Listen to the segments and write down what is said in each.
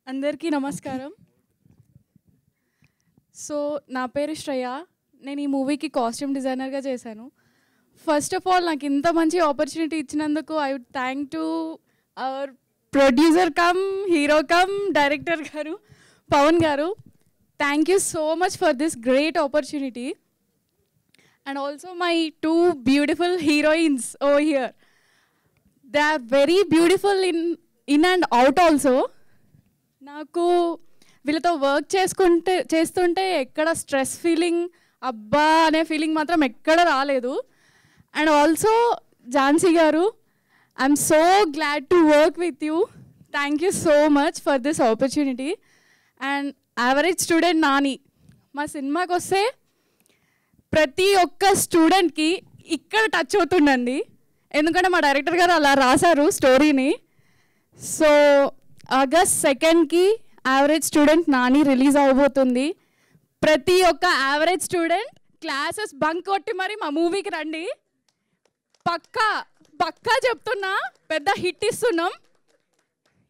అందరికీ నమస్కారం. సో నా పేరు శ్రేయ. నేను ఈ మూవీకి కాస్ట్యూమ్ డిజైనర్గా చేశాను. ఫస్ట్ ఆఫ్ ఆల్ నాకు ఇంత మంచి ఆపర్చునిటీ ఇచ్చినందుకు I would thank to our producer cum hero cum director garu Pavan garu. Thank you so much for this great opportunity. And also my two beautiful heroines over here. They are very beautiful in and out also. నాకు వీళ్ళతో work చేస్తుంటే ఎక్కడ stress feeling అబ్బా అనే feeling మాత్రం ఎక్కడ రాలేదు. And also Jhansi గారు, I'm so glad to work with you. Thank you so much for this opportunity. And average student Nani, మా సినిమాకి వస్తే ప్రతి ఒక్క స్టూడెంట్కి ఇక్కడ టచ్ అవుతుండండి. ఎందుకంటే మా డైరెక్టర్ గారు అలా రాశారు స్టోరీని. సో ఆగస్ట్ 2కి యావరేజ్ స్టూడెంట్ నాని రిలీజ్ అవబోతుంది. ప్రతి ఒక్క యావరేజ్ స్టూడెంట్ క్లాసెస్ బంక్ కొట్టి మరి మా మూవీకి రండి. పక్కా పక్కా చెప్తున్నా, పెద్ద హిట్ ఇస్తున్నాం,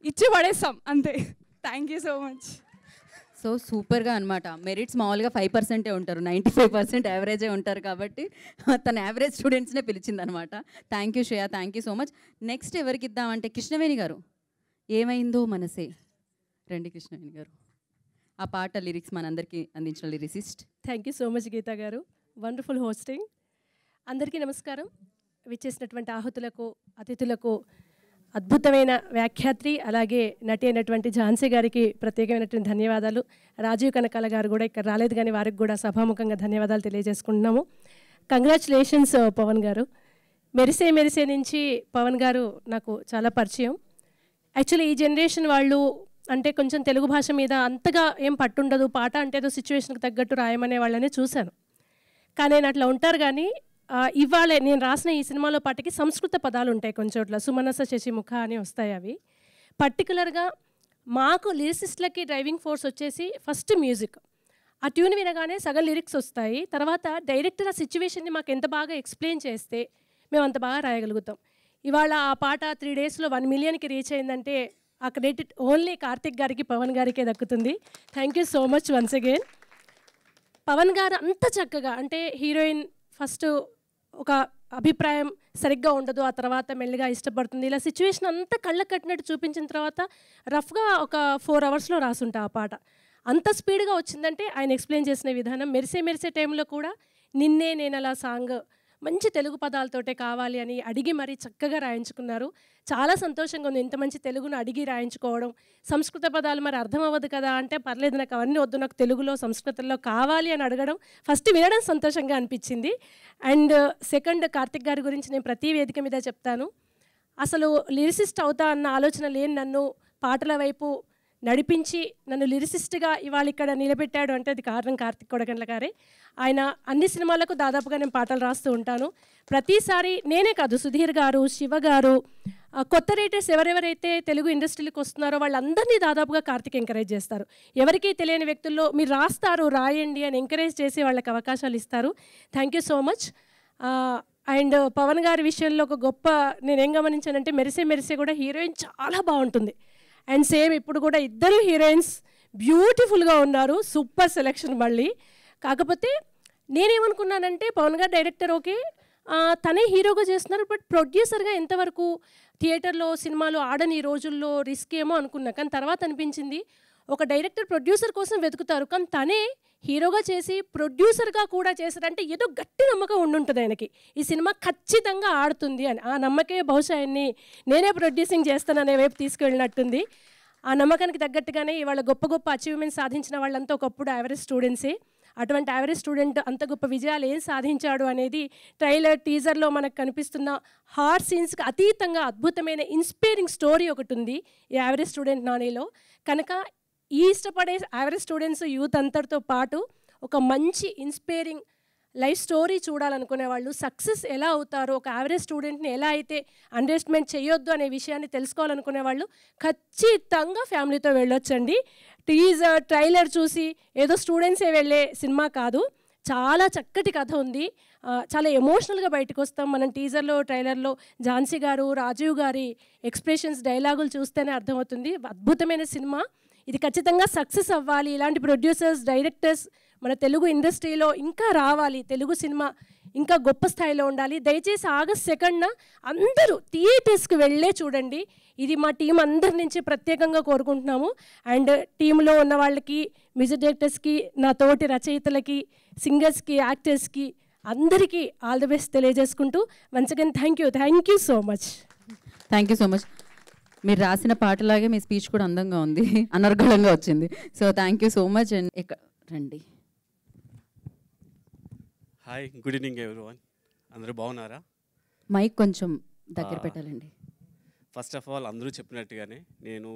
ఇచ్చి పడేస్తాం అంతే. Thank you so much. So సూపర్గా అనమాట. మెరిట్స్ మామూలుగా 5% ఉంటారు, 95% యావరేజే ఉంటారు. కాబట్టి తన యావరేజ్ స్టూడెంట్స్నే పిలిచిందనమాట. Thank you Shreya, thank you so much. Next ఎవరికి ఇద్దామంటే కృష్ణవేణి గారు, ఏమైందో మనసే. రండి కృష్ణవేణి గారు. ఆ పాట లిరిక్స్ మనందరికీ అందించిన lyricist. Thank you so much Geeta garu, wonderful hosting. అందరికీ నమస్కారం. విచ్చేసినటువంటి ఆహుతులకు, అతిథులకు, అద్భుతమైన వ్యాఖ్యాత్రి అలాగే నటి అయినటువంటి ఝాన్సీ గారికి ప్రత్యేకమైనటువంటి ధన్యవాదాలు. రాజీవ్ కనకాల గారు కూడా ఇక్కడ రాలేదు, కానీ వారికి కూడా సభాముఖంగా ధన్యవాదాలు తెలియజేసుకుంటున్నాము. కంగ్రాచులేషన్స్ పవన్ గారు. మెరిసే మెరిసే నుంచి పవన్ గారు నాకు చాలా పరిచయం. యాక్చువల్లీ ఈ జనరేషన్ వాళ్ళు అంటే కొంచెం తెలుగు భాష మీద అంతగా ఏం పట్టుండదు, పాట అంటే ఏదో సిచ్యువేషన్కి తగ్గట్టు రాయమనే వాళ్ళని చూశాను. కానీ నేను అట్లా ఉంటారు. కానీ ఇవాళ నేను రాసిన ఈ సినిమాలో పాటకి సంస్కృత పదాలు ఉంటాయి కొంచెంట్ల, సుమనస శశిముఖ అని వస్తాయి. అవి పర్టికులర్గా మాకు లిరిసిస్ట్లకి డ్రైవింగ్ ఫోర్స్ వచ్చేసి ఫస్ట్ మ్యూజిక్. ఆ ట్యూన్ వినగానే సగం లిరిక్స్ వస్తాయి. తర్వాత డైరెక్టర్ ఆ సిచ్యువేషన్ని మాకు ఎంత బాగా ఎక్స్ప్లెయిన్ చేస్తే మేము అంత బాగా రాయగలుగుతాం. ఇవాళ ఆ పాట 3 డేస్లో 1 మిలియన్కి రీచ్ అయిందంటే ఆ క్రెడిట్ ఓన్లీ కార్తిక్ గారికి, పవన్ గారికే దక్కుతుంది. Thank you so much once again. Pavan garu అంత చక్కగా, అంటే హీరోయిన్ ఫస్ట్ ఒక అభిప్రాయం సరిగ్గా ఉండదు, ఆ తర్వాత మెల్లిగా ఇష్టపడుతుంది, ఇలా సిచ్యువేషన్ అంతా కళ్ళకు కట్టినట్టు చూపించిన తర్వాత రఫ్గా ఒక 4 అవర్స్లో రాసుంటా ఆ పాట. అంత స్పీడ్గా వచ్చిందంటే ఆయన ఎక్స్ప్లెయిన్ చేసిన విధానం. మెరిసే మెరిసే టైంలో కూడా నిన్నే నేనలా సాంగ్ మంచి తెలుగు పదాలతోటే కావాలి అని అడిగి మరీ చక్కగా రాయించుకున్నారు. చాలా సంతోషంగా ఉంది ఇంత మంచి తెలుగును అడిగి రాయించుకోవడం. సంస్కృత పదాలు మరి అర్థం అవ్వదు కదా అంటే పర్లేదు, నాకు అవన్నీ వద్దు, నాకు తెలుగులో సంస్కృతంలో కావాలి అని అడగడం ఫస్ట్ వినడం సంతోషంగా అనిపించింది. అండ్ సెకండ్, కార్తిక్ గారి గురించి నేను ప్రతి వేదిక మీద చెప్తాను. అసలు లిరిసిస్ట్ అవుతా అన్న ఆలోచన లేని నన్ను పాటల వైపు నడిపించి నన్ను లిరిసిస్ట్గా ఇవాళ ఇక్కడ నిలబెట్టాడు అంటే అది కారణం కార్తిక్ కొడగండ్ల గారే. ఆయన అన్ని సినిమాలకు దాదాపుగా నేను పాటలు రాస్తూ ఉంటాను. ప్రతిసారి నేనే కాదు, సుధీర్ గారు, శివ గారు, కొత్త రైటర్స్ ఎవరెవరైతే తెలుగు ఇండస్ట్రీకి వస్తున్నారో వాళ్ళందరినీ దాదాపుగా కార్తిక్ ఎంకరేజ్ చేస్తారు. ఎవరికీ తెలియని వ్యక్తుల్లో మీరు రాస్తారు, రాయండి అని ఎంకరేజ్ చేసి వాళ్ళకి అవకాశాలు ఇస్తారు. Thank you so much. And Pavan గారి విషయంలో ఒక గొప్ప నేనేం గమనించానంటే మెరిసే మెరిసే కూడా హీరోయిన్ చాలా బాగుంటుంది. అండ్ సేమ్ ఇప్పుడు కూడా ఇద్దరు హీరోయిన్స్ బ్యూటిఫుల్గా ఉన్నారు. సూపర్ సెలెక్షన్ మళ్ళీ. కాకపోతే నేనేమనుకున్నానంటే పవన్ గారు డైరెక్టర్ ఓకే, తనే హీరోగా చేస్తున్నారు, బట్ ప్రొడ్యూసర్గా ఎంతవరకు థియేటర్లో సినిమాలు ఆడని రోజుల్లో రిస్క్ ఏమో అనుకున్నా. కానీ తర్వాత అనిపించింది ఒక డైరెక్టర్ ప్రొడ్యూసర్ కోసం వెతుకుతారు, కానీ తనే హీరోగా చేసి ప్రొడ్యూసర్గా కూడా చేశారంటే ఏదో గట్టి నమ్మకం ఉండుంటుంది ఆయనకి, ఈ సినిమా ఖచ్చితంగా ఆడుతుంది అని. ఆ నమ్మకే బహుశా ఆయన్ని నేనే ప్రొడ్యూసింగ్ చేస్తాననే వైపు తీసుకువెళ్ళినట్టుంది. ఆ నమ్మకానికి తగ్గట్టుగానే ఇవాళ గొప్ప గొప్ప అచీవ్మెంట్స్ సాధించిన వాళ్ళంతా ఒకప్పుడు యావరేజ్ స్టూడెంట్సే. అటువంటి యావరేజ్ స్టూడెంట్ అంత గొప్ప విజయాలు ఏం సాధించాడు అనేది ట్రైలర్, టీజర్లో మనకు కనిపిస్తున్న హార్డ్ సీన్స్కి అతీతంగా అద్భుతమైన ఇన్స్పైరింగ్ స్టోరీ ఒకటి ఉంది ఈ యావరేజ్ స్టూడెంట్ నానిలో. కనుక ఈ ఇష్టపడే యావరేజ్ స్టూడెంట్స్ యూత్ అంతటితో పాటు ఒక మంచి ఇన్స్పైరింగ్ లైఫ్ స్టోరీ చూడాలనుకునే వాళ్ళు, సక్సెస్ ఎలా అవుతారో, ఒక యావరేజ్ స్టూడెంట్ని ఎలా అయితే అండర్ఎస్టిమేట్ చేయొద్దు అనే విషయాన్ని తెలుసుకోవాలనుకునే వాళ్ళు ఖచ్చితంగా ఫ్యామిలీతో వెళ్ళొచ్చండి. టీజర్, ట్రైలర్ చూసి ఏదో స్టూడెంట్సే వెళ్ళే సినిమా కాదు. చాలా చక్కటి కథ ఉంది, చాలా ఎమోషనల్గా బయటకు వస్తాం. మనం టీజర్లో, ట్రైలర్లో ఝాన్సీ గారు, రాజీవ్ గారి ఎక్స్ప్రెషన్స్, డైలాగులు చూస్తేనే అర్థమవుతుంది. అద్భుతమైన సినిమా. ఇది ఖచ్చితంగా సక్సెస్ అవ్వాలి. ఇలాంటి ప్రొడ్యూసర్స్, డైరెక్టర్స్ మన తెలుగు ఇండస్ట్రీలో ఇంకా రావాలి. తెలుగు సినిమా ఇంకా గొప్ప స్థాయిలో ఉండాలి. దయచేసి ఆగస్ట్ 2న అందరూ థియేటర్స్కి వెళ్ళే చూడండి. ఇది మా టీం అందరి నుంచి ప్రత్యేకంగా కోరుకుంటున్నాము. అండ్ టీంలో ఉన్న వాళ్ళకి, మ్యూజిక్ డైరెక్టర్స్కి, నా తోటి రచయితలకి, సింగర్స్కి, యాక్టర్స్కి అందరికీ ఆల్ ది బెస్ట్ తెలియజేసుకుంటూ once again thank you so much. Thank you so much. మీరు రాసిన పాటలాగే మీ స్పీచ్ కూడా అందంగా ఉంది, అనర్గళంగా వచ్చింది. So thank you so much. And ఇక్కడ రండి. Hi, good evening everyone. అందరూ బాగున్నారా? మైక్ కొంచెం దగ్గర పెట్టాలండి. ఫస్ట్ ఆఫ్ ఆల్ అందరూ చెప్పినట్టుగానే నేను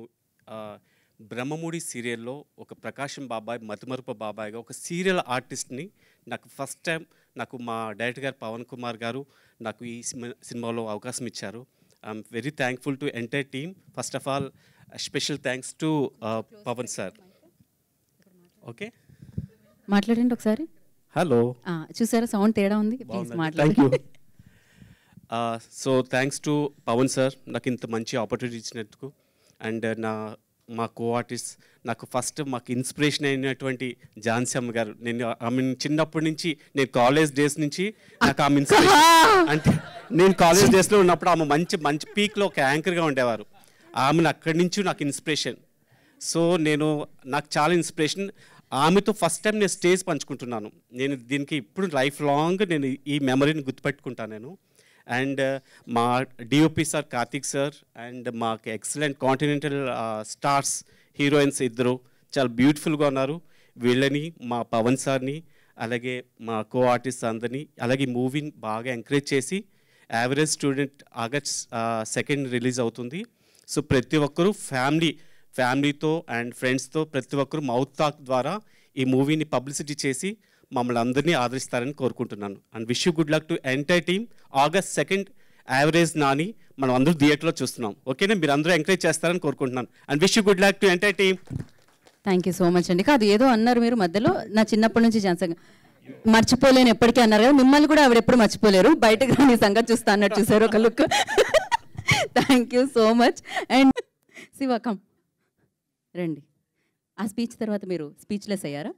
బ్రహ్మముడి సీరియల్లో ఒక ప్రకాశం బాబాయ్, మతిమరుపు బాబాయ్గా ఒక సీరియల్ ఆర్టిస్ట్ని నాకు ఫస్ట్ టైం నాకు మా డైరెక్టర్ గారు పవన్ కుమార్ గారు నాకు ఈ సినిమాలో అవకాశం ఇచ్చారు. I'm very thankful to entire team. First of all special thanks to Pavan sir. Okay, మాట్లాడండి ఒకసారి. హలో, చూసారా సౌండ్ తేడా ఉంది? Thank you. So thanks to Pavan sir నాకు ఇంత మంచి ఆపర్చునిటీ ఇచ్చినందుకు. అండ్ మా కో ఆర్టిస్ట్ నాకు ఫస్ట్ మాకు ఇన్స్పిరేషన్ అయినటువంటి ఝాన్సీ అమ్మ గారు. నేను ఆమె చిన్నప్పటి నుంచి, నేను కాలేజ్ డేస్ నుంచి నాకు ఆమె ఇన్స్పిరేషన్. అంటే నేను కాలేజ్ డేస్లో ఉన్నప్పుడు ఆమె మంచి మంచి పీక్లో ఒక యాంకర్గా ఉండేవారు. ఆమెను అక్కడి నుంచి నాకు ఇన్స్పిరేషన్. సో నాకు చాలా ఇన్స్పిరేషన్. ఆమెతో ఫస్ట్ టైం నేను స్టేజ్ పంచుకుంటున్నాను. నేను దీనికి ఇప్పుడు లైఫ్ లాంగ్ నేను ఈ మెమరీని గుర్తుపెట్టుకుంటాను నేను. అండ్ మా DOP sir Karthik sir and మాకు ఎక్సలెంట్ కాంటినెంటల్ స్టార్స్, హీరోయిన్స్ ఇద్దరు చాలా బ్యూటిఫుల్గా ఉన్నారు. వీళ్ళని, మా పవన్ సార్ని, అలాగే మా కో ఆర్టిస్ట్ అందరినీ, అలాగే మూవీని బాగా ఎంకరేజ్ చేసి యావరేజ్ స్టూడెంట్ ఆగస్ట్ 2 రిలీజ్ అవుతుంది. సో ప్రతి ఒక్కరూ ఫ్యామిలీతో అండ్ ఫ్రెండ్స్తో ప్రతి ఒక్కరు మౌత్ టాక్ ద్వారా ఈ మూవీని పబ్లిసిటీ చేసి మమ్మల్ని అందరినీ ఆదరిస్తారని కోరుకుంటున్నాను. And wish you good luck to entire team. August 2 average Nani మనం అందరూ థియేటర్లో చూస్తున్నాం. ఓకేనా? మీరు అందరూ ఎంకరేజ్ చేస్తారని కోరుకుంటున్నాను. And wish you good luck to entire team. Thank you so much అండి. కాదు, ఏదో అన్నారు మీరు మధ్యలో, నా చిన్నప్పటి నుంచి ఝాన్సీ మర్చిపోలేను ఎప్పటికీ అన్నారు కదా, మిమ్మల్ని కూడా ఆవిడ ఎప్పుడు మర్చిపోలేరు. బయటకు రాని సంగతి చూస్తా అన్నట్టు చూసారు ఒక look. Thank you so much. And Shiva come రండి. ఆ స్పీచ్ తర్వాత మీరు స్పీచ్లెస్ అయ్యారా?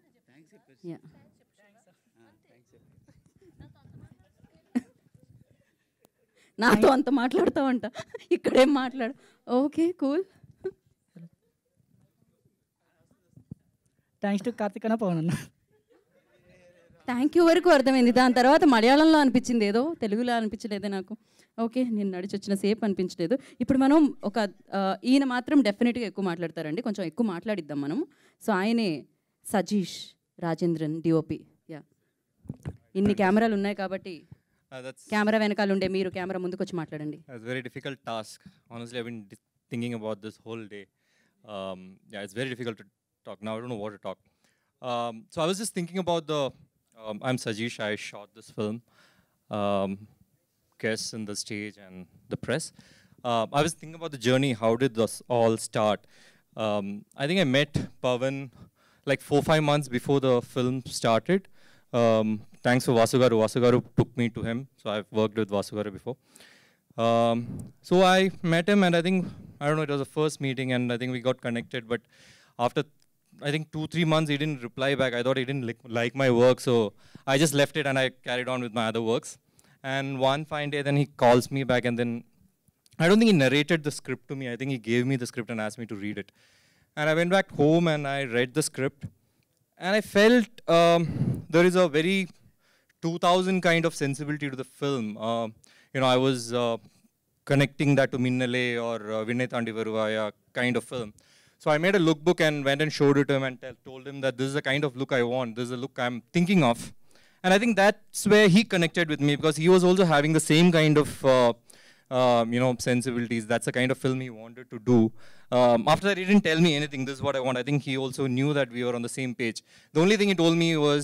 నాతో అంత మాట్లాడుతావంట, ఇక్కడేం మాట్లాడు. Okay, cool. Thanks to Karthik అన్న, పవన్ అన్న. థ్యాంక్ యూ వరకు అర్థమైంది. దాని తర్వాత మలయాళంలో అనిపించింది, ఏదో తెలుగులో అనిపించలేదే నాకు. ఓకే, నేను నడిచి వచ్చిన సేపు అనిపించలేదు. ఇప్పుడు మనం ఈయన మాత్రం డెఫినెట్గా ఎక్కువ మాట్లాడతారండి, కొంచెం ఎక్కువ మాట్లాడిద్దాం మనం. సో ఆయనే సజీష్ రాజేంద్రన్, డిఓపి. యా, ఇన్ని కెమెరాలు ఉన్నాయి కాబట్టి కెమెరా వెనకాల ఉండే మీరు కెమెరా ముందుకు వచ్చి మాట్లాడండి. It's a very difficult task. Honestly, I've been thinking about this whole day. Yeah, it's very difficult to talk now. I don't know what to talk. So I was just thinking about I'm Sajish. I shot this film. Guests in the stage and the press. I was thinking about the journey. How did this all start? I think I met Pavan like 4-5 months before the film started. Thanks to Vasugaru. Vasugaru took me to him. So I've worked with Vasugaru before. So I met him, and I think, I don't know, it was the first meeting, and I think we got connected. But after, I think 2-3 months, he didn't reply back. I thought he didn't like my work, so I just left it and I carried on with my other works. And one fine day, then he calls me back, and then I don't think he narrated the script to me. I think he gave me the script and asked me to read it. And I went back home and I read the script, and I felt there is a very 2000 kind of sensibility to the film. I was connecting that to Minnale or Vinay Thandi Varuvaya kind of film. So I made a lookbook and went and showed it to him and told him that this is the kind of look I want. This is the look I'm thinking of. And I think that's where he connected with me, because he was also having the same kind of sensibilities. That's the kind of film he wanted to do. After that, he didn't tell me anything. This is what I want. I think he also knew that we were on the same page. The only thing he told me was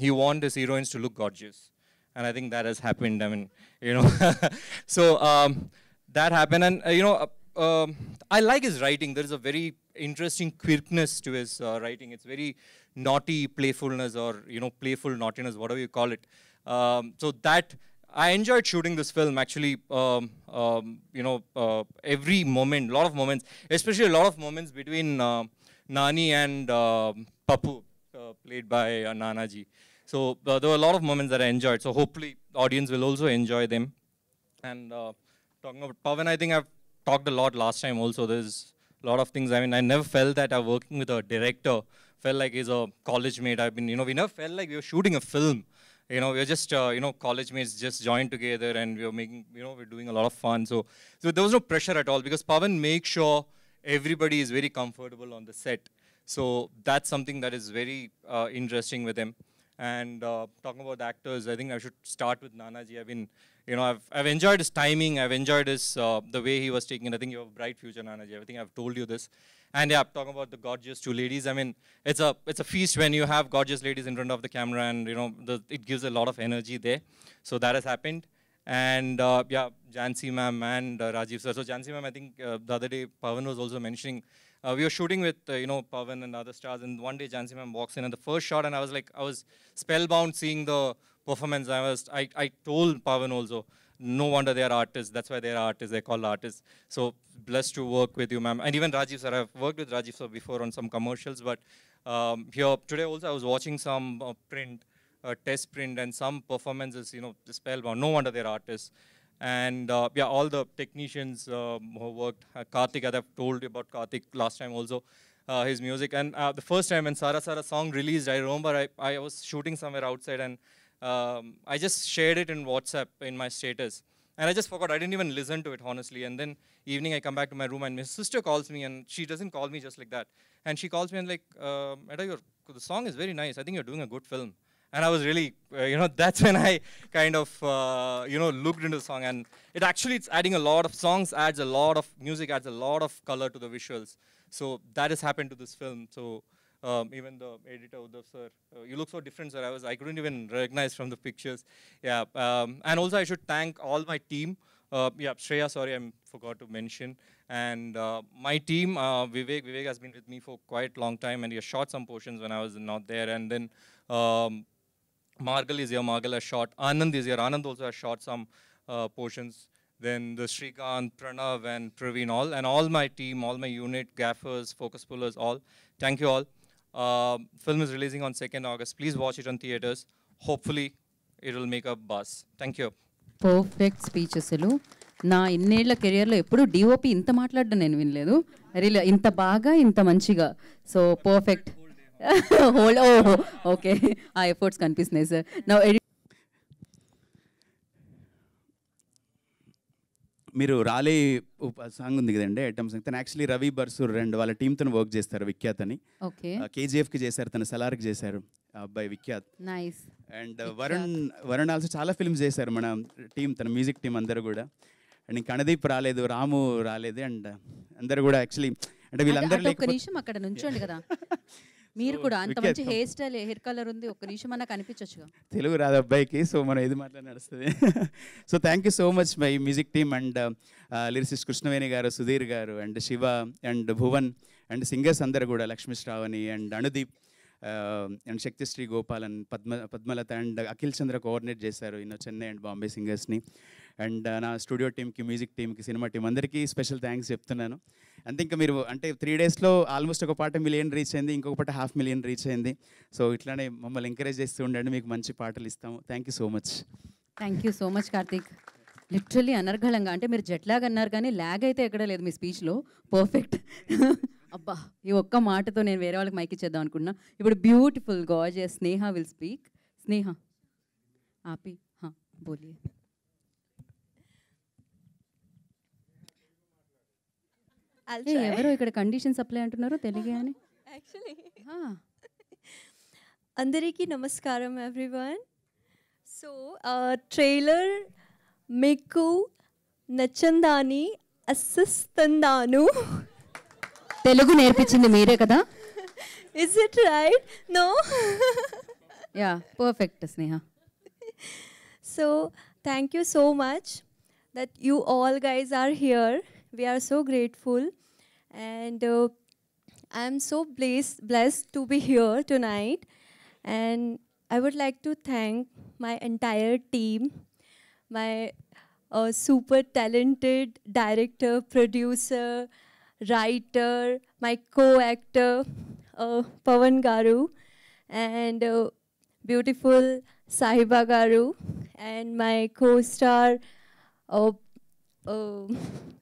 he wanted his heroines to look gorgeous. And I think that has happened. I mean, So that happened. And, I like his writing. There is a very interesting quirkiness to his writing. It's very naughty playfulness, or, playful naughtiness, whatever you call it. So that, I enjoyed shooting this film, actually. Every moment, a lot of moments, especially a lot of moments between Nani and Papu, played by Nanaji. So there were a lot of moments that I enjoyed. So hopefully the audience will also enjoy them. And talking about Pavan, I think I've talked a lot last time also. There's a lot of things. I mean, I never felt that I'm working with a director. Felt like he's a college mate. I've been, we never felt like we were shooting a film. We're just, college mates just joined together and we were making, we're doing a lot of fun. So there was no pressure at all because Pavan makes sure everybody is very comfortable on the set. So that's something that is very interesting with him. And talking about the actors, I think I should start with Nanaji. I've enjoyed his timing. I've enjoyed his the way he was taking it. I think you have a bright future, Nanaji. I think I've told you this. And yeah, talking about the gorgeous two ladies. I mean, it's a feast when you have gorgeous ladies in front of the camera, and it gives a lot of energy there. So that has happened. And yeah, Jansi ma'am and Rajiv sir. So Jansi ma'am, I think the other day Pavan was also mentioning. We were shooting with Pavan and other stars, and one day Jansi ma'am walks in, and the first shot, and I was spellbound seeing the performance. I told Pavan also, no wonder they are artists. That's why they are artists. They're called artists. So blessed to work with you, ma'am. And even Rajiv sir. I've worked with Rajiv sir before on some commercials, but here today also I was watching some test print and some performances. The spellbound. No wonder they're artists. And yeah, all the technicians who worked. Karthik, I've told you about Karthik last time also. His music. And the first time when Sara Sara song released, I remember I was shooting somewhere outside, and I just shared it in WhatsApp in my status. And I just forgot. I didn't even listen to it, honestly. And then evening, I come back to my room, and my sister calls me, and she doesn't call me just like that. And she calls me and like, Eda, the song is very nice. I think you're doing a good film. And I was really, that's when I kind of, looked into the song. And it's adding a lot of songs, adds a lot of music, adds a lot of color to the visuals. So that has happened to this film. So even the editor, Uddhav sir, you look so different, sir. I couldn't even recognize from the pictures. Yeah. And also I should thank all my team. Yeah, Shreya, sorry, I forgot to mention. And my team, Vivek has been with me for quite a long time, and he has shot some portions when I was not there. And then Margal is here. Margal has shot. Anand is here. Anand also has shot some portions. Then the Srikanth, Pranav, and Praveen, all my team, all my unit, gaffers, focus pullers, all. Thank you all. Film is releasing on 2nd August. Please watch it on theaters. Hopefully, it will make a buzz. Thank you. Perfect speech అసలు నా ఇన్నేళ్ల కెరియర్లో ఎప్పుడు DOP ఇంత మాట్లాడడం నేను వినలేదు real ఇంత బాగా ఇంత మంచిగా సో పర్ఫెక్ట్ హోల్డ్ ఓకే ఆ ఎఫర్ట్స్ కనిపిస్తున్నాయి సార్ నా మీరు రాలే సాంగ్ ఉంది కదండి ఐటమ్ సాంగ్ తను యాక్చువల్లీ రవి బర్సూర్ అండ్ వాళ్ళ టీంతో వర్క్ చేస్తారు విఖ్యాత్ అని ఓకే కేజీఎఫ్కి చేశారు తను సలార్కి చేశారు ఆ అబ్బాయి Vikhyat nice and Varun also చాలా ఫిల్మ్స్ చేశారు మన టీం తన మ్యూజిక్ టీం అందరూ కూడా అండ్ ఇంక కణదీప్ రాలేదు రాము రాలేదు అండ్ అందరూ కూడా యాక్చువల్లీ అంటే వీళ్ళందరూ ఒక్క నిమిషం అక్కడ నుంచోండి కదా మీరు కూడా అంత మంచి హెయిర్ స్టైల్ హెయిర్ కలర్ ఉంది ఒక్క నిమిషం అన్న కనిపించొచ్చుగా తెలుగు రాదు అబ్బాయికి సో మనం ఏది మాట్లాడి నడుస్తుంది so thank you so much my music team and lyricist Krishnaveni garu Sudheer garu and Shiva and Bhuvan and singers అందరూ కూడా Lakshmi Shravani and Anudeep and Shaktishree Gopal and Padmalatha and Akhil Chandra coordinate చేశారు చెన్నై అండ్ బాంబే సింగర్స్ని అండ్ నా స్టూడియో టీమ్కి మ్యూజిక్ టీమ్కి సినిమా టీం అందరికీ స్పెషల్ థ్యాంక్స్ చెప్తున్నాను అంతే ఇంకా మీరు అంటే 3 daysలో ఆల్మోస్ట్ ఒక పాట 1 million రీచ్ అయింది ఇంకొక పాట 500,000 రీచ్ అయింది సో ఇట్లానే మమ్మల్ని ఎంకరేజ్ చేస్తూ ఉండండి మీకు మంచి పాటలు ఇస్తాము thank you so much Karthik literally అనర్గళంగా అంటే మీరు జెట్లాగ్ అన్నారు కానీ ల్యాగ్ అయితే ఎక్కడ లేదు మీ స్పీచ్లో పర్ఫెక్ట్ అబ్బా ఈ ఒక్క మాటతో నేను వేరే వాళ్ళకి మైక్ ఇచ్చేద్దాం అనుకున్నా ఇప్పుడు beautiful gorgeous Sneha will speak Sneha ఆపి బోలియే ఎవరో ఇక్కడ కండిషన్ సప్లై అంటున్నారో తెలుగే అని యాక్చువల్లీ అందరికీ నమస్కారం ఎవ్రీవన్ సో ట్రైలర్ మీకు నచ్చందాని అసిస్తాను తెలుగు నేర్పించింది మీరే కదా is it right no yeah perfect Sneha so thank you so much that you all guys are here we are so grateful and I am so blessed to be here tonight and I would like to thank my entire team, my super talented director, producer, writer, my co-actor, Pavan Garu, and beautiful Sahiba Garu, and my co-star, uh,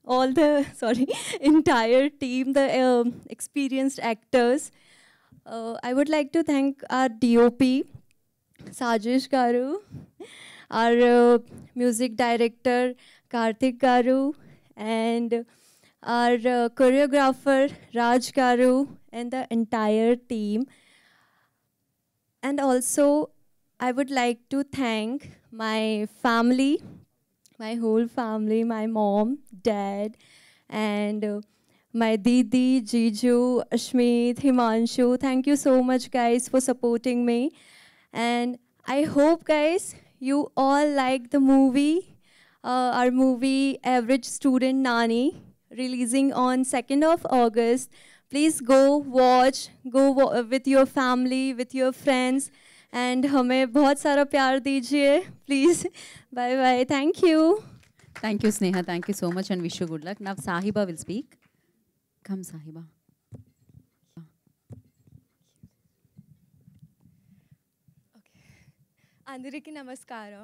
all the, sorry, entire team, the experienced actors. I would like to thank our DOP, Sajesh Garu, our music director, Karthik Garu, and our choreographer, Raj Garu, and the entire team. And also, I would like to thank my family, my whole family, my mom, dad, and my Didi, Jiju, Ashmeet, Himanshu. Thank you so much, guys, for supporting me. And I hope, guys, you all like the movie, our movie Average Student Nani, releasing on 2nd of August. Please go watch, with your family, with your friends, and हमें बहुत सारा प्यार दीजिए, please. Bye bye. Thank you. Thank you, Sneha. Thank you so much and wish you good luck. Now Sahiba will speak. Come, Sahiba. అందరికీ నమస్కారం.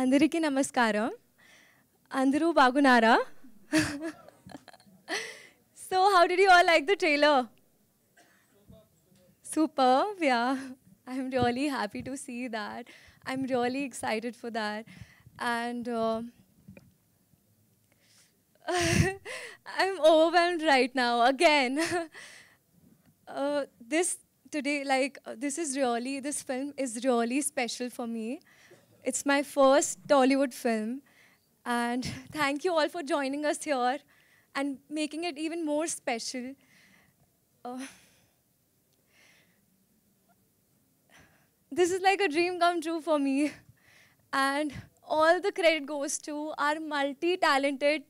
అందరికీ నమస్కారం. అందరూ బాగున్నారా? So how did you all like the trailer? Superb, yeah. I'm really happy to see that. I'm really excited for that. And I'm overwhelmed right now again. This film is really special for me. It's my first Tollywood film. And thank you all for joining us here and making it even more special. This is like a dream come true for me. And all the credit goes to our multi-talented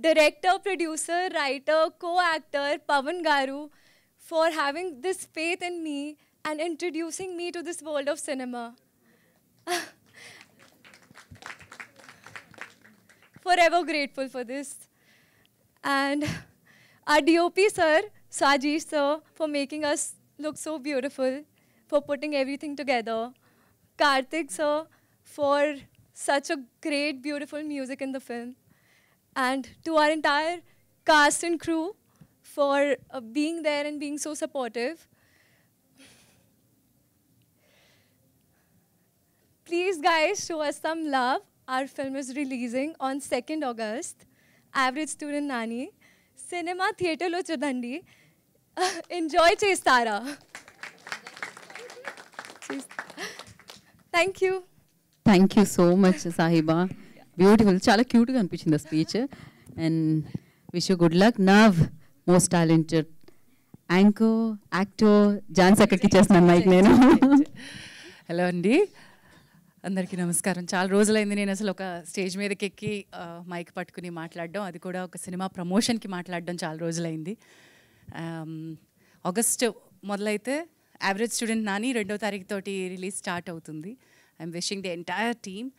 director, producer, writer, co-actor, Pavan Garu, for having this faith in me and introducing me to this world of cinema. Forever grateful for this. And our DOP sir, Sajesh sir, for making us look so beautiful, for putting everything together. Karthik sir, for such a great, beautiful music in the film. And to our entire cast and crew for being there and being so supportive. Please guys, show us some love. Our film is releasing on 2nd August. Average Student Nani. Cinema theatre lo chudandi. Enjoy chestara. Thank you. Thank you so much, Sahiba. Beautiful. Chala cute ga అనిపించింది speech. And wish you good luck. Nav, most talented anchor, actor, Jansakaki చేస్తున్నాను mic నేను. Hello అండి, అందరికీ నమస్కారం. చాలా రోజులైంది నేను అసలు ఒక స్టేజ్ మీదకి ఎక్కి మైక్ పట్టుకుని మాట్లాడడం, అది కూడా ఒక సినిమా ప్రమోషన్కి మాట్లాడడం చాలా రోజులైంది. ఆగస్ట్ మొదలైతే యావరేజ్ స్టూడెంట్ నాని 2వ తారీఖు తోటి రిలీజ్ స్టార్ట్ అవుతుంది. I'm wishing the entire team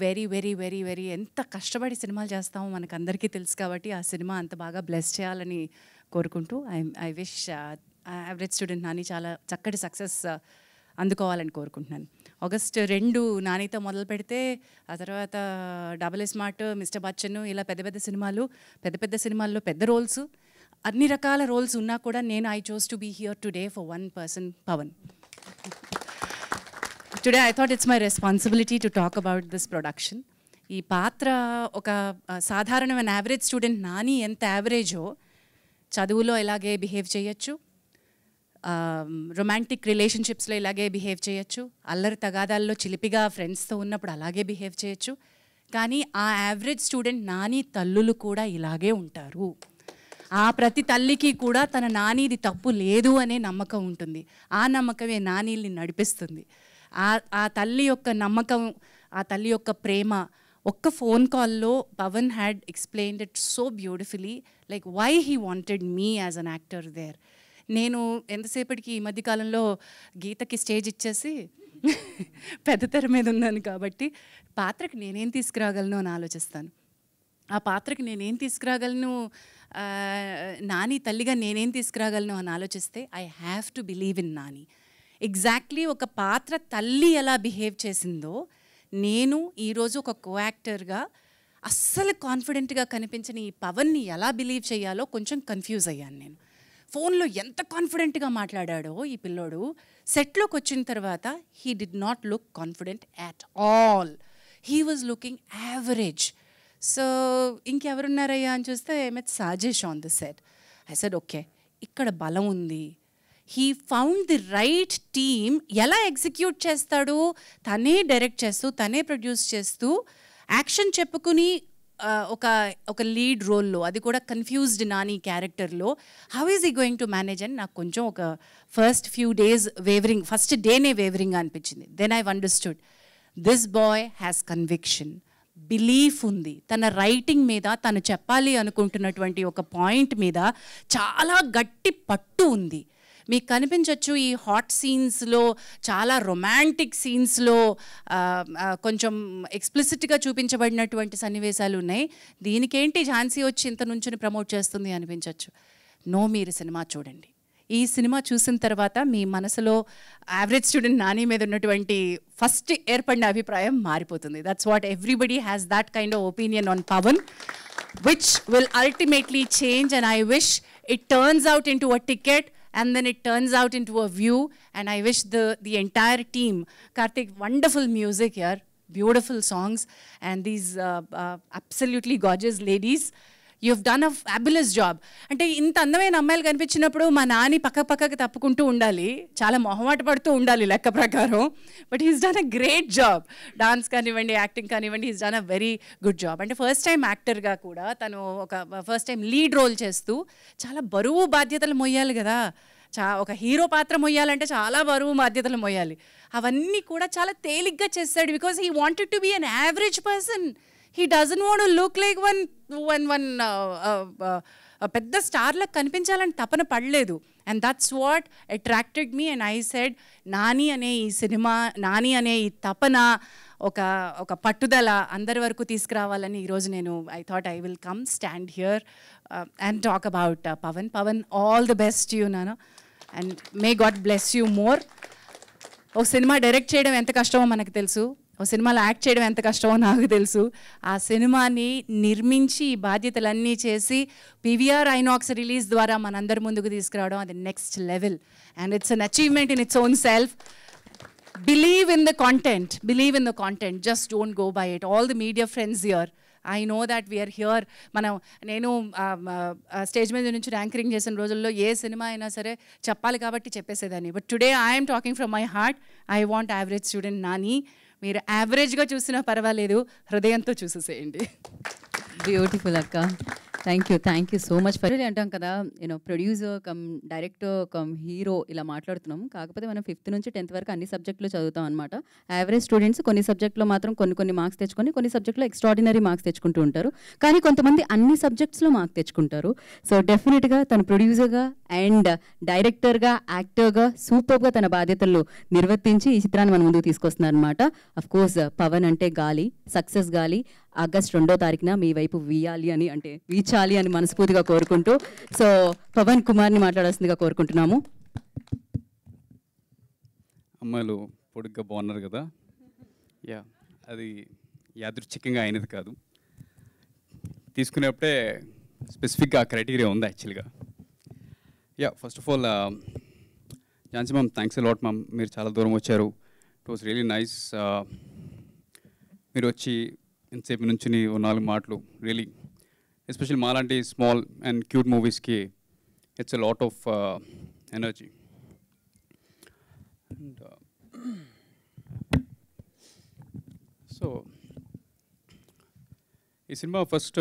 very very very very ఎంత కష్టపడి సినిమాలు చేస్తామో మనకు అందరికీ తెలుసు కాబట్టి ఆ సినిమా అంత బాగా బ్లెస్ చేయాలని కోరుకుంటూ I wish average student Nani చాలా చక్కటి సక్సెస్ అందుకోవాలని కోరుకుంటున్నాను. ఆగస్ట్ 2 నానితో మొదలు పెడితే ఆ తర్వాత డబుల్ స్మార్ట్, మిస్టర్ బచ్చన్, ఇలా పెద్ద పెద్ద సినిమాల్లో పెద్ద రోల్స్, అన్ని రకాల రోల్స్ ఉన్నా కూడా నేను I chose to be here today for one person, Pavan. Today I thought it's my responsibility to talk about this production. ఈ పాత్ర ఒక సాధారణమైన యావరేజ్ స్టూడెంట్ నాని ఎంత యావరేజో చదువులో ఇలాగే బిహేవ్ చేయొచ్చు, రొమాంటిక్ రిలేషన్షిప్స్లో ఇలాగే బిహేవ్ చేయొచ్చు, అల్లరి తగాదాల్లో చిలిపిగా ఫ్రెండ్స్తో ఉన్నప్పుడు అలాగే బిహేవ్ చేయొచ్చు. కానీ ఆ యావరేజ్ స్టూడెంట్ నాని తల్లులు కూడా ఇలాగే ఉంటారు. ఆ ప్రతి తల్లికి కూడా తన నానిది తప్పు లేదు అనే నమ్మకం ఉంటుంది. ఆ నమ్మకమే నానీల్ని నడిపిస్తుంది. ఆ తల్లి యొక్క నమ్మకం, ఆ తల్లి యొక్క ప్రేమ ఒక్క ఫోన్ కాల్లో Pavan had explained it so beautifully, like why he wanted me as an actor there. నేను ఎంతసేపటికి ఈ మధ్యకాలంలో గీతకి స్టేజ్ ఇచ్చేసి పెద్ద తెర మీద ఉన్నాను కాబట్టి పాత్రకి నేనేం తీసుకురాగలను అని ఆలోచిస్తాను. ఆ పాత్రకి నేనేం తీసుకురాగలను, నాని తల్లిగా నేనేం తీసుకురాగలను అని ఆలోచిస్తే I have to believe in Nani. Exactly ఒక పాత్ర తల్లి ఎలా బిహేవ్ చేసిందో నేను ఈరోజు ఒక కో యాక్టర్గా అస్సలు కాన్ఫిడెంట్గా కనిపించని ఈ పవన్ని ఎలా బిలీవ్ చేయాలో కొంచెం కన్ఫ్యూజ్ అయ్యాను నేను. ఫోన్లో ఎంత కాన్ఫిడెంట్గా మాట్లాడాడో ఈ పిల్లోడు, సెట్లోకి వచ్చిన తర్వాత he did not look confident at all. He was looking average. So ఇంకెవరున్నారయ్యా అని చూస్తే met Sajesh on the set. I said okay, ఇక్కడ బలం ఉంది. He found the right team. ఎలా ఎగ్జిక్యూట్ చేస్తాడు, తనే డైరెక్ట్ చేస్తూ తనే ప్రొడ్యూస్ చేస్తూ యాక్షన్ చెప్పుకుని ఒక లీడ్ రోల్లో, అది కూడా కన్ఫ్యూజ్డ్ నాని క్యారెక్టర్లో how is he going to manage అని నాకు కొంచెం ఒక first few days wavering, first డేనే వేవరింగ్ అనిపించింది. Then I understood this boy has conviction, belief ఉంది. తన రైటింగ్ మీద, తను చెప్పాలి అనుకుంటున్నటువంటి ఒక పాయింట్ మీద చాలా గట్టి పట్టు ఉంది. మీకు కనిపించవచ్చు ఈ హాట్ సీన్స్లో, చాలా రొమాంటిక్ సీన్స్లో కొంచెం ఎక్స్ప్లిసిట్గా చూపించబడినటువంటి సన్నివేశాలు ఉన్నాయి. దీనికేంటి ఝాన్సీ వచ్చి ఇంత నుంచుని ప్రమోట్ చేస్తుంది అనిపించవచ్చు. నో, మీరు సినిమా చూడండి. ఈ సినిమా చూసిన తర్వాత మీ మనసులో యావరేజ్ స్టూడెంట్ నాని మీద ఉన్నటువంటి ఫస్ట్ ఏర్పడిన అభిప్రాయం మారిపోతుంది. That's what everybody has that kind of opinion on Pavan, which will ultimately change. And I wish it turns out into a ticket and then it turns out into a view. And I wish the entire team, Karthik, wonderful music here, beautiful songs, and these absolutely gorgeous ladies. You've done a fabulous job. అంటే ఇంత అందమైన అమ్మాయిలు కనిపించినప్పుడు మా నాని పక్కకి తప్పుకుంటూ ఉండాలి, చాలా మొహమాట పడుతూ ఉండాలి లెక్క ప్రకారం. But he's done a great job. Dance కానివ్వండి, యాక్టింగ్ కానివ్వండి, he's done a very good job. అంటే ఫస్ట్ టైం యాక్టర్గా కూడా తను ఒక ఫస్ట్ టైం లీడ్ రోల్ చేస్తూ చాలా బరువు బాధ్యతలు మొయ్యాలి కదా. ఒక హీరో పాత్ర మొయ్యాలంటే చాలా బరువు బాధ్యతలు మొయ్యాలి. అవన్నీ కూడా చాలా తేలిగ్గా చేస్తాడు. Because he wanted to be an average person. He doesn't want to look like one పెద్ద స్టార్లకు కనిపించాలని తపన పడలేదు. And that's what attracted me. And I said Nani అనే ఈ సినిమా, నాని అనే ఈ తపన, ఒక పట్టుదల అందరి వరకు తీసుకురావాలని ఈరోజు నేను I thought I will come stand here and talk about Pavan. Pavan, all the best you నాన్న, and may God bless you more. ఒక సినిమా డైరెక్ట్ చేయడం ఎంత కష్టమో మనకు తెలుసు, ఒక సినిమాలో యాక్ట్ చేయడం ఎంత కష్టమో నాకు తెలుసు. ఆ సినిమాని నిర్మించి ఈ బాధ్యతలన్నీ చేసి పీవీఆర్ ఐనాక్స్ రిలీజ్ ద్వారా మనందరి ముందుకు తీసుకురావడం, అది next level. And it's an achievement in its own self. Believe in the content, believe in the content, just don't go by it. All the media friends here, I know that we're here. నేను stage మీద నుంచి anchoring చేసిన రోజుల్లో ఏ cinema అయినా సరే చెప్పాలి కాబట్టి చెప్పేసేదాన్ని. But today I'm talking from my heart. I want average student Nani. మీరు యావరేజ్గా చూసినా పర్వాలేదు, హృదయంతో చూసేసేయండి. బ్యూటిఫుల్ అక్క, thank you so much for. అంటాం కదా, producer cum director cum hero ఇలా మాట్లాడుతున్నాం. కాకపోతే మనం 5th నుంచి 10th వరకు అన్ని సబ్జెక్టులు చదువుతాం అనమాట. యావరేజ్ స్టూడెంట్స్ కొన్ని సబ్జెక్టులో మాత్రం కొన్ని మార్క్స్ తెచ్చుకొని, కొన్ని సబ్జెక్టులో ఎక్స్ట్రాడినరీ మార్క్స్ తెచ్చుకుంటూ ఉంటారు. కానీ కొంతమంది అన్ని సబ్జెక్ట్స్లో మార్క్స్ తెచ్చుకుంటారు. సో డెఫినెట్గా తను ప్రొడ్యూసర్గా అండ్ డైరెక్టర్గా, యాక్టర్గా సూపర్గా తన బాధ్యతలు నిర్వర్తించి ఈ చిత్రాన్ని మన ముందుకు తీసుకొస్తున్నారు అనమాట. అఫ్ కోర్స్ పవన్ అంటే గాలి, సక్సెస్ గాలి. ఆగస్ట్ 2వ తారీఖున మీ వైపు వీచాలి అని మనస్ఫూర్తిగా కోరుకుంటూ, సో పవన్ కుమార్ని మాట్లాడాల్సిందిగా కోరుకుంటున్నాము. అమ్మాయిలు పొడుగ్గా బాగున్నారు కదా. అది యాదృచ్ఛికంగా అయినది కాదు, తీసుకునేప్పుడే స్పెసిఫిక్గా క్రైటీరియా ఉంది యాక్చువల్గా. First of all Jhansi ma'am, thanks a lot ma'am. మీరు చాలా దూరం వచ్చారు. It was really nice. మీరు వచ్చి ఎంతసేపు నుంచి 4 మాటలు, రియలీ ఎస్పెషల్లీ మాలాంటి స్మాల్ అండ్ క్యూట్ మూవీస్కి it's a lot of energy. So ఈ సినిమా ఫస్ట్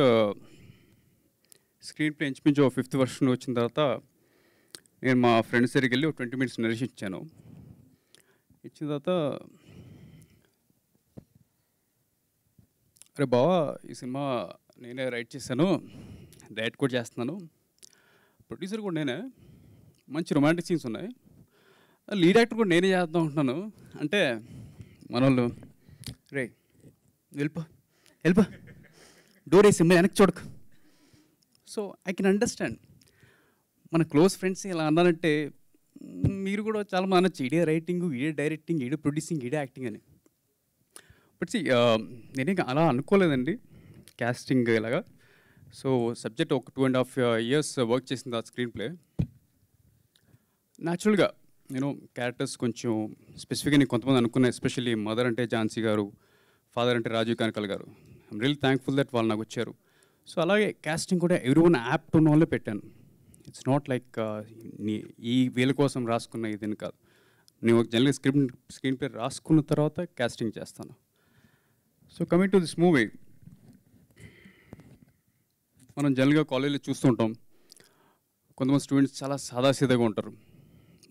స్క్రీన్ ప్లే ఇంచుమించు 5th వర్షన్ వచ్చిన తర్వాత నేను మా ఫ్రెండ్స్ దగ్గరికి వెళ్ళి 20 minutes నరేషన్ ఇచ్చాను. ఇచ్చిన తర్వాత, అరే బావా, ఈ సినిమా నేనే రైట్ చేశాను, డైరెక్ట్ కూడా చేస్తున్నాను, ప్రొడ్యూసర్ కూడా నేనే, మంచి రొమాంటిక్ సీన్స్ ఉన్నాయి, లీడ్ యాక్టర్ కూడా నేనే చేద్దాం ఉంటున్నాను అంటే మన వాళ్ళు, రే వెళ్ళిపో డోర్ వేసి మరి వెనక్కి చూడకు. So I can understand. మన క్లోజ్ ఫ్రెండ్స్ ఇలా అన్నారంటే మీరు కూడా చాలా మంది అనొచ్చు, ఈడే రైటింగ్, ఈడే డైరెక్టింగ్, ఈడే ప్రొడ్యూసింగ్, ఈడే యాక్టింగ్ అని. బట్ నేనే అలా అనుకోలేదండి క్యాస్టింగ్ ఇలాగా. సో సబ్జెక్ట్ ఒక 2.5 years వర్క్ చేసింది ఆ స్క్రీన్ ప్లే. న్యాచురల్గా నేను క్యారెక్టర్స్ కొంచెం స్పెసిఫిక్గా నేను కొంతమంది అనుకున్నా, ఎస్పెషల్లీ మదర్ అంటే ఝాన్సీ గారు, ఫాదర్ అంటే రాజీవ్ కనకాల్ గారు. ఐమ్ రియల్ థ్యాంక్ఫుల్ దట్ వాళ్ళు నాకు వచ్చారు. సో అలాగే క్యాస్టింగ్ కూడా ఎవ్రీవన్ యాప్ట్ ఉన్న వాళ్ళే పెట్టాను. ఇట్స్ నాట్ లైక్ ఈ వీళ్ళ కోసం రాసుకున్న ఇదని కాదు. నేను జనరల్గా స్క్రీన్ ప్లే రాసుకున్న తర్వాత క్యాస్టింగ్ చేస్తాను. So coming to this movie, మనం జనరల్గా కాలేజీలో చూస్తుంటాం కొంతమంది స్టూడెంట్స్ చాలా సాదాసీదాగా ఉంటారు.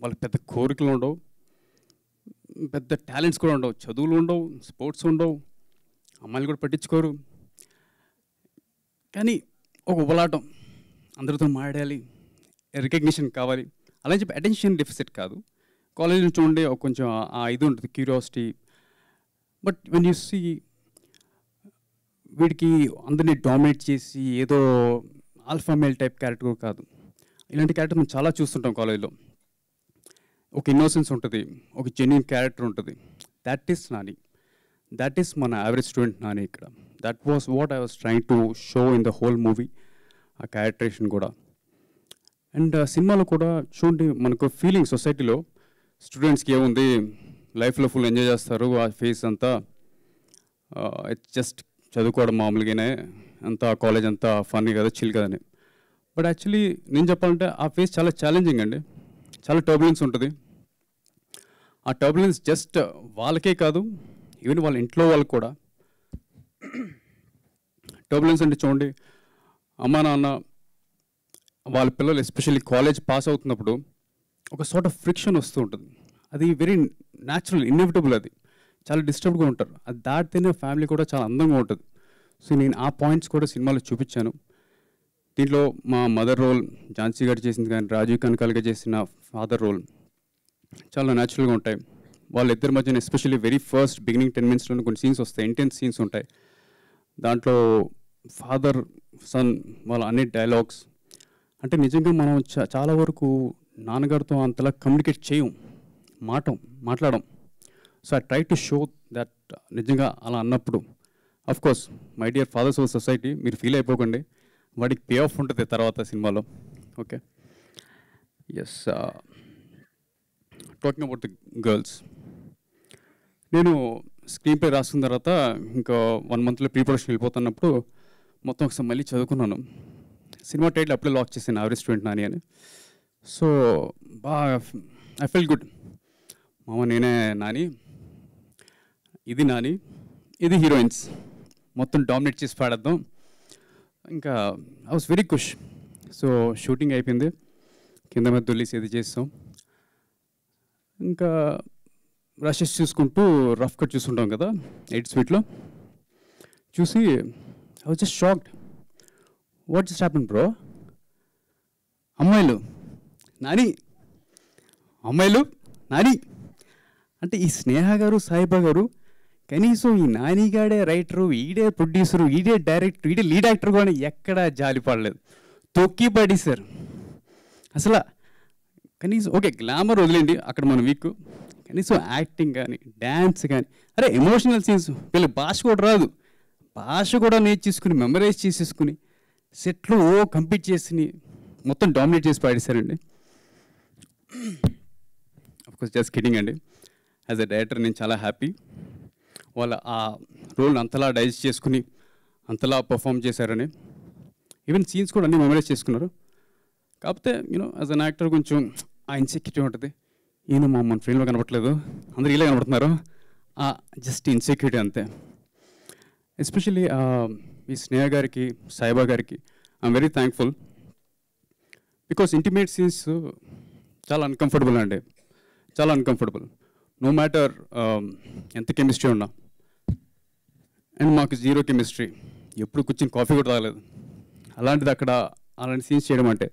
వాళ్ళకి పెద్ద కోరికలు ఉండవు, పెద్ద టాలెంట్స్ కూడా ఉండవు, చదువులు ఉండవు, స్పోర్ట్స్ ఉండవు, అమ్మాయిలు కూడా పట్టించుకోరు. కానీ ఒక ఉబలాటం, అందరితో మాట్లాడాలి, రికగ్నిషన్ కావాలి, అలా చెప్పి అటెన్షన్ డెఫిసిట్ కాదు. కాలేజ్ నుంచి ఉండే ఒక కొంచెం ఇది ఉంటుంది, curiosity. But when you see వీడికి అందరినీ డామినేట్ చేసి ఏదో ఆల్ఫా మేల్ టైప్ క్యారెక్టర్ కాదు. ఇలాంటి క్యారెక్టర్ మనం చాలా చూస్తుంటాం కాలేజ్లో. ఒక ఇన్నోసెన్స్ ఉంటుంది, ఒక జెన్యూన్ క్యారెక్టర్ ఉంటుంది. That is Nani, that is మన యావరేజ్ స్టూడెంట్ నాని ఇక్కడ. That was what I was trying to show in the whole movie, ఆ క్యారెక్టరేషన్ కూడా. అండ్ సినిమాలో కూడా చూడండి, మనకు ఫీలింగ్ సొసైటీలో స్టూడెంట్స్కి ఏముంది, లైఫ్లో ఫుల్ ఎంజాయ్ చేస్తారు, ఆ ఫేస్ అంతా ఇట్స్ జస్ట్ చదువుకోవడం మామూలుగానే, అంతా కాలేజ్ అంతా ఫన్నీ కదా, చిల్ కదని. బట్ యాక్చువల్లీ నేను చెప్పాలంటే ఆ ఫేస్ చాలా ఛాలెంజింగ్ అండి. చాలా టర్బులెన్స్ ఉంటుంది. ఆ టర్బులెన్స్ జస్ట్ వాళ్ళకే కాదు, ఈవెన్ వాళ్ళ ఇంట్లో వాళ్ళకి కూడా. టర్బులెన్స్ అంటే చూడండి, అమ్మా నాన్న వాళ్ళ పిల్లలు ఎస్పెషల్లీ కాలేజ్ పాస్ అవుతున్నప్పుడు ఒక సార్ట్ ఆఫ్ ఫ్రిక్షన్ వస్తూ ఉంటుంది. అది వెరీ న్యాచురల్, ఇన్ఎవిటబుల్. అది చాలా డిస్టర్బ్గా ఉంటారు. అది దాటితేనే ఫ్యామిలీ కూడా చాలా అందంగా ఉంటుంది. సో నేను ఆ పాయింట్స్ కూడా సినిమాలో చూపించాను. దీంట్లో మా మదర్ రోల్ ఝాన్సీ గారు చేసింది, కానీ రాజీవ్ కనకాల్గా చేసిన ఫాదర్ రోల్ చాలా న్యాచురల్గా ఉంటాయి. వాళ్ళిద్దరి మధ్యన ఎస్పెషల్లీ వెరీ ఫస్ట్ బిగినింగ్ 10 minutesలో కొన్ని సీన్స్ వస్తాయి, ఇంటెన్స్ సీన్స్ ఉంటాయి. దాంట్లో ఫాదర్ సన్ వాళ్ళ అన్ని డైలాగ్స్ అంటే నిజంగా మనం చాలా వరకు నాన్నగారితో అంతలా కమ్యూనికేట్ చేయం, మాట్లాడడం. So I try to show that నిజంగా అలా అన్నప్పుడు, of course my dear fathers of society, మీరు ఫీల్ అయిపోకండి, వాడికి పే ఆఫ్ ఉంటుంది తర్వాత సినిమాలో. Okay, yes. Talking about the girls, నేను స్క్రీన్ ప్లే రాసుకున్న తర్వాత ఇంకా 1 monthలో ప్రీ ప్రొడక్షన్ వెళ్ళిపోతున్నప్పుడు మొత్తం ఒకసారి మళ్ళీ చదువుకున్నాను. సినిమా టైటిల్ అప్పుడే లాక్ చేశాను, యావరేజ్ స్టూడెంట్ నాని అని. సో బాగా ఐ ఫీల్ గుడ్. మామ నేనే నాని, ఇది నాని, ఇది హీరోయిన్స్, మొత్తం డామినేట్ చేసి పాడేద్దాం. ఇంకా ఐ వాస్ వెరీ ఖుష్. సో షూటింగ్ అయిపోయింది, కింద మీద దొల్లేసి ఇది చేస్తాం. ఇంకా రషెస్ చూసుకుంటూ రఫ్ కట్ చూసుకుంటాం కదా 8 స్పీడ్లో, చూసి I was just shocked. What just happen bro? అమ్మాయిలు నాని, అమ్మాయిలు నాని అంటే ఈ స్నేహ గారు, సాయిబా గారు కనీసం ఈ నానిగాడే రైటరు, ఈడే ప్రొడ్యూసరు, ఈడే డైరెక్టర్, ఈడే లీడ్ యాక్టర్ కూడా ఎక్కడా జాలి పడలేదు, తొక్కి పడేశారు అసలు. కనీసం ఓకే గ్లామర్ వదిలేండి, అక్కడ మన వీక్, కనీసం యాక్టింగ్ కానీ డ్యాన్స్ కానీ, అరే ఎమోషనల్ సీన్స్, వీళ్ళకి భాష కూడా రాదు, భాష కూడా నేర్చేసుకుని మెమరైజ్ చేసేసుకుని సెట్లో కంప్లీట్ చేసి మొత్తం డామినేట్ చేసి పాడేశారండి. అఫ్కోర్స్ జస్ట్ కిడింగ్ అండి. యాజ్ ఎ డైరెక్టర్ నేను చాలా హ్యాపీ. వాళ్ళ ఆ రోల్ అంతలా డైజెస్ట్ చేసుకుని అంతలా పర్ఫామ్ చేశారని. ఈవెన్ సీన్స్ కూడా అన్నీ మెమరైజ్ చేసుకున్నారు. కాకపోతే యాజ్ అన్ యాక్టర్ కొంచెం ఆ ఇన్సెక్యూరిటీ ఉంటుంది. ఈయన మన ఫ్రెండ్లో కనపట్లేదు, అందరూ ఇలా కనపడుతున్నారు, జస్ట్ ఇన్సెక్యూరిటీ అంతే. ఎస్పెషల్లీ ఈ స్నేహ గారికి, సాయిబా గారికి I'm very thankful. Because intimate scenes చాలా అన్కంఫర్టబుల్ అండి, చాలా అన్కంఫర్టబుల్. నో మ్యాటర్ ఎంత కెమిస్ట్రీ ఉన్నా. అండ్ మాకు 0 కెమిస్ట్రీ, ఎప్పుడు కూర్చొని కాఫీ కూడా తాగలేదు. అలాంటిది అక్కడ అలాంటి సీన్స్ చేయడం అంటే,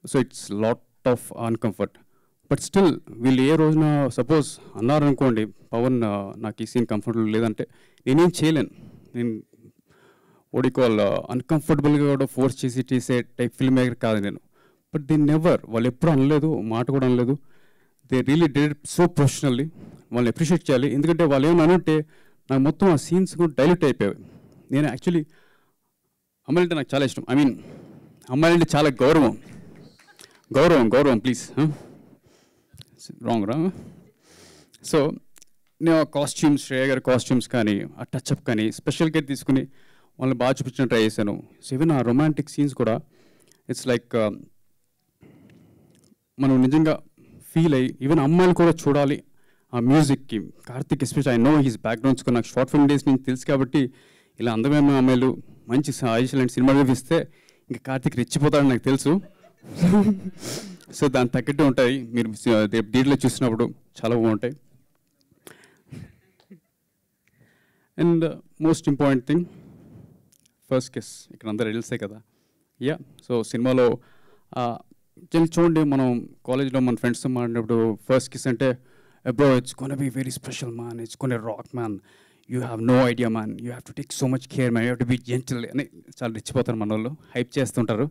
so it's lot of uncomfort. But still వీళ్ళు ఏ రోజున సపోజ్ అన్నారనుకోండి, పవన్ నాకు ఈ సీన్ కంఫర్టబుల్ లేదంటే నేనేం చేయలేను. నేను కాల్ అన్కంఫర్టబుల్గా కూడా ఫోర్స్ చేసే టైప్ ఫిల్మ్ మేకర్ కాదు నేను. బట్ దే నెవర్, వాళ్ళు ఎప్పుడు అనలేదు, మాట కూడా అనలేదు. They really did so professionally. వాళ్ళని అప్రిషియేట్ చేయాలి. ఎందుకంటే వాళ్ళు ఏమైనా అనుంటే నాకు మొత్తం ఆ సీన్స్ కూడా డైల్యూట్ అయిపోయాయి. నేను యాక్చువల్లీ అమ్మాయిలంటే నాకు చాలా ఇష్టం. ఐ మీన్ అమ్మాయిలంటే చాలా గౌరవం ప్లీజ్, రాంగ్. సో నేను ఆ కాస్ట్యూమ్స్, శ్రేయ గారి కాస్ట్యూమ్స్ కానీ ఆ టచ్అప్ కానీ స్పెషల్ కేర్ తీసుకుని వాళ్ళని బాగా చూపించడం ట్రై చేశాను. సో ఈవెన్ ఆ రొమాంటిక్ సీన్స్ కూడా ఇట్స్ లైక్ మనం నిజంగా ఫీల్ అయ్యి ఈవెన్ అమ్మాయిలు కూడా చూడాలి ఆ మ్యూజిక్కి. Karthik special I know his backgrounds నాకు షార్ట్ ఫిల్మ్ డేస్ నుంచి తెలుసు కాబట్టి ఇలా అందమైన అమ్మాయిలు మంచి ఐలాంటి సినిమాలు ఇస్తే ఇంకా కార్తిక్ రెచ్చిపోతాడని నాకు తెలుసు. సో దాని తగ్గట్టు ఉంటాయి. మీరు డీటెయిల్లో చూసినప్పుడు చాలా బాగుంటాయి. And most important thing first kiss. ఇక్కడ అందరూ రీల్సే కదా. యా, సో సినిమాలో చూడండి, మనం కాలేజ్లో మన ఫ్రెండ్స్తో మాట్లాడినప్పుడు ఫస్ట్ కిస్ అంటే bro it's gonna be very special man, it's gonna rock man, you have no idea man, you have to take so much care man, you have to be gentle అని చాలా రెచ్చిపోతారు మన వాళ్ళు, hype చేస్తుంటారు.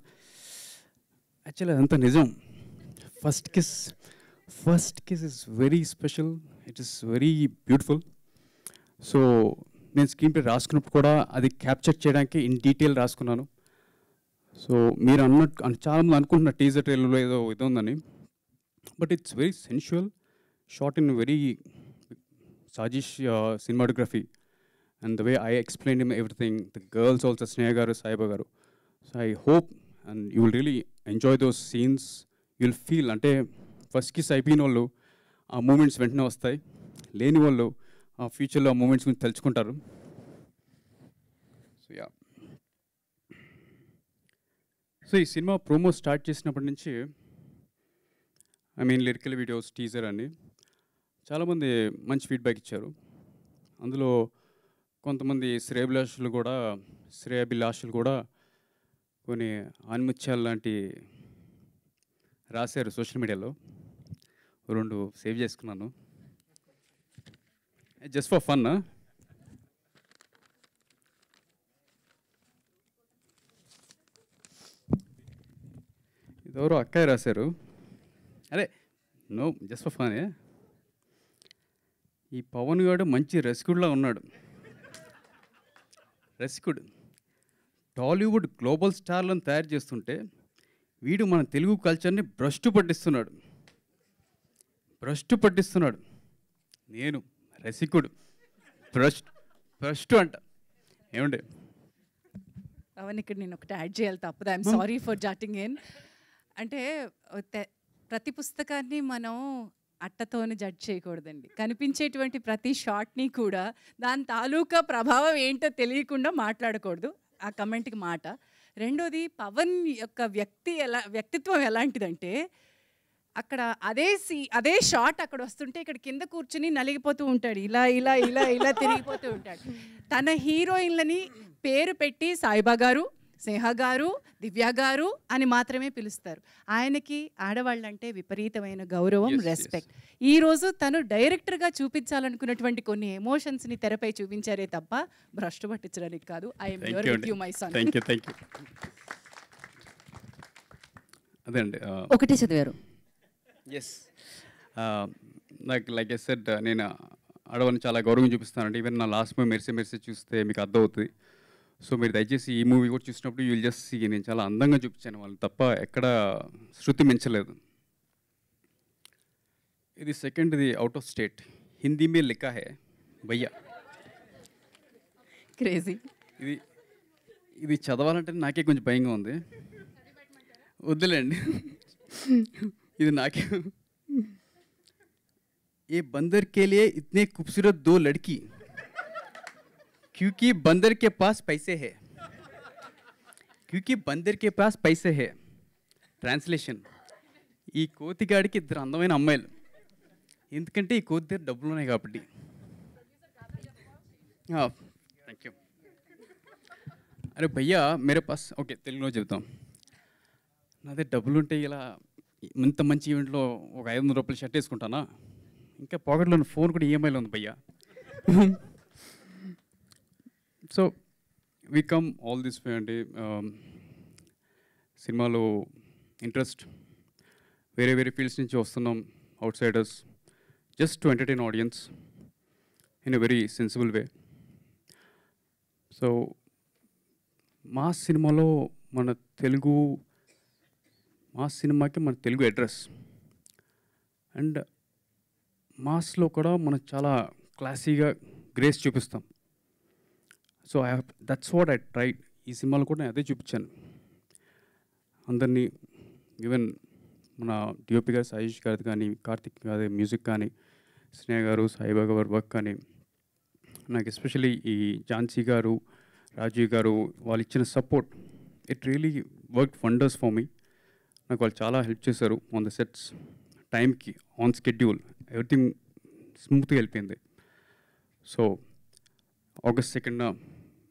Actually అదంతా నిజం. First kiss is very special, it is very beautiful. So నేను screen play రాసుకున్నప్పుడు కూడా అది క్యాప్చర్ చేయడానికి ఇన్ డీటెయిల్ రాసుకున్నాను. సో మీరు చాలామంది అనుకుంటున్న టీజర్ ట్రైలర్లో ఏదో ఇది ఉందని, but it's very sensual, shot in very సాజిష్ cinematography, and the way I explained him everything, the girls also, Sneha garu, Saiba garu. So I hope and you will really enjoy those scenes. You will feel ante first kiss అయిపోయిన వాళ్ళు ఆ moments వెంటనే వస్తాయి, లేని వాళ్ళు ఆ ఫ్యూచర్లో ఆ మూమెంట్స్ గురించి తెలుసుకుంటారు. సో యా, సో ఈ సినిమా ప్రోమో స్టార్ట్ చేసినప్పటి నుంచి I mean lyrical videos, teaser అని చాలామంది మంచి ఫీడ్బ్యాక్ ఇచ్చారు. అందులో కొంతమంది శ్రేయాభిలాషులు కూడా కొన్ని ఆన్ముత్యాలు లాంటి రాశారు సోషల్ మీడియాలో. 2 సేవ్ చేసుకున్నాను జస్ట్ ఫర్ ఫన్. ఇదెవరో అక్కయ్య రాశారు. అరే నో, జస్ట్ ఫర్ ఫన్. ఈ పవన్ గారు మంచి రసికుడిలా ఉన్నాడు. రసికుడు టాలీవుడ్ గ్లోబల్ స్టార్లను తయారు చేస్తుంటే వీడు మన తెలుగు కల్చర్ని భ్రష్టు పట్టిస్తున్నాడు. నేను రసికుడు, భ్రష్టు అంట. ఏమండి అవన్నీ ఇక్కడ నేను ఒకటి యాడ్ చేయాలి తప్పదు. I'm sorry for jotting in. అంటే ప్రతి పుస్తకాన్ని మనం అట్టతోని జడ్జ్ చేయకూడదండి. కనిపించేటువంటి ప్రతి షాట్ని కూడా దాని తాలూకా ప్రభావం ఏంటో తెలియకుండా మాట్లాడకూడదు. ఆ కమెంట్కి మాట. రెండోది, పవన్ యొక్క వ్యక్తిత్వం ఎలాంటిదంటే అక్కడ అదే షాట్ అక్కడ వస్తుంటే ఇక్కడ కింద కూర్చుని నలిగిపోతూ ఉంటాడు, ఇలా తిరిగిపోతూ ఉంటాడు. తన హీరోయిన్లని పేరు పెట్టి సాయిబా గారు, స్నేహ గారు, దివ్య గారు అని మాత్రమే పిలుస్తారు. ఆయనకి ఆడవాళ్ళంటే విపరీతమైన గౌరవం, రెస్పెక్ట్. ఈరోజు తను డైరెక్టర్గా చూపించాలనుకున్నటువంటి కొన్ని ఎమోషన్స్ని తెరపై చూపించారే తప్ప భ్రష్టు పట్టించడానికి కాదు. I'm here with you my son. Thank you. అదే అండి, ఒకటే చదివారు. ఎస్, లైక్ ఐ సెడ్, నేను ఆడవాళ్ళని చాలా గౌరవం చూపిస్తానండి. ఈవెన్ నా లాస్ట్ మూవీ మెరిసే చూస్తే మీకు అర్థమవుతుంది. సో మీరు దయచేసి ఈ మూవీ కూడా చూసినప్పుడు యూ విల్ జస్ట్ సీ నేను చాలా అందంగా చూపించాను వాళ్ళని తప్ప ఎక్కడ శృతి మించలేదు. ఇది సెకండ్ది అవుట్ ఆఫ్ స్టేట్, హిందీ మే లిఖా హై భయ్యా. క్రేజీ. ఇది చదవాలంటే నాకే కొంచెం భయంగా ఉంది, వద్దులేండి. ఇది నాకే. ఏ బందర్ కే లియే ఇత్నే खूबसूरत 2 लड़की क्योंकि बंदर के पास पैसे है. ట్రాన్స్లేషన్, ఈ కోతిగాడికి 2 అందమైన అమ్మాయిలు, ఎందుకంటే ఈ కోతి దగ్గర డబ్బులు ఉన్నాయి కాబట్టి. Thank you. అరే భయ్యా మేరే పాస్, ఓకే తెలుగులో చెప్తాం. నా దగ్గర డబ్బులు ఉంటే ఇలా ఇంత మంచి ఈవెంట్లో ఒక 500 రూపాయలు షర్ట్ వేసుకుంటానా? ఇంకా పాకెట్లో ఫోన్ కూడా ఈఎంఐలో ఉంది భయ్యా. So we come all this way అండి. సినిమాలో ఇంట్రెస్ట్ వేరే వేరే ఫీల్డ్స్ నుంచి వస్తున్నాం, outsiders, just to entertain audience in a very sensible way. So mass సినిమాలో మన తెలుగు అడ్రస్, అండ్ మాస్లో కూడా మనం చాలా క్లాసీగా గ్రేస్ చూపిస్తాం. So that's what I try. ఈ సినిమాలో కూడా నేను అదే చూపించాను అందరినీ. ఈవెన్ మన డిఓపి గారు సాయిష్ గారి కానీ, కార్తిక్ గారి మ్యూజిక్ కానీ, స్నేహ గారు, సాయిబాబా గారి వర్క్ కానీ, నాకు ఎస్పెషలీ ఈ ఝాన్సీ గారు, రాజీవ్ గారు వాళ్ళు ఇచ్చిన support, it really work wonders for me. నాకు వాళ్ళు చాలా హెల్ప్ చేశారు ఆన్ ద సెట్స్, టైంకి, ఆన్ స్కెడ్యూల్, ఎవ్రీథింగ్ స్మూత్గా వెళ్ళిపోయింది. సో August 2nd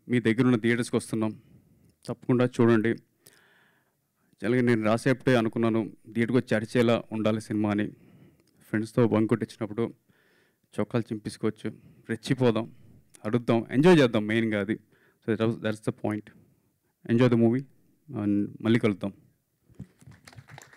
మీ దగ్గర ఉన్న థియేటర్స్కి వస్తున్నాం, తప్పకుండా చూడండి. అలాగే నేను రాసేపుడే అనుకున్నాను థియేటర్కి వచ్చి అరిచేలా ఉండాలి సినిమా అని. ఫ్రెండ్స్తో బంకొట్టించినప్పుడు చొక్కాలు చింపించుకోవచ్చు, రెచ్చిపోదాం, అడుగుదాం, ఎంజాయ్ చేద్దాం మెయిన్గా అది. So that's the point. Enjoy the movie and మళ్ళీ కలుద్దాం.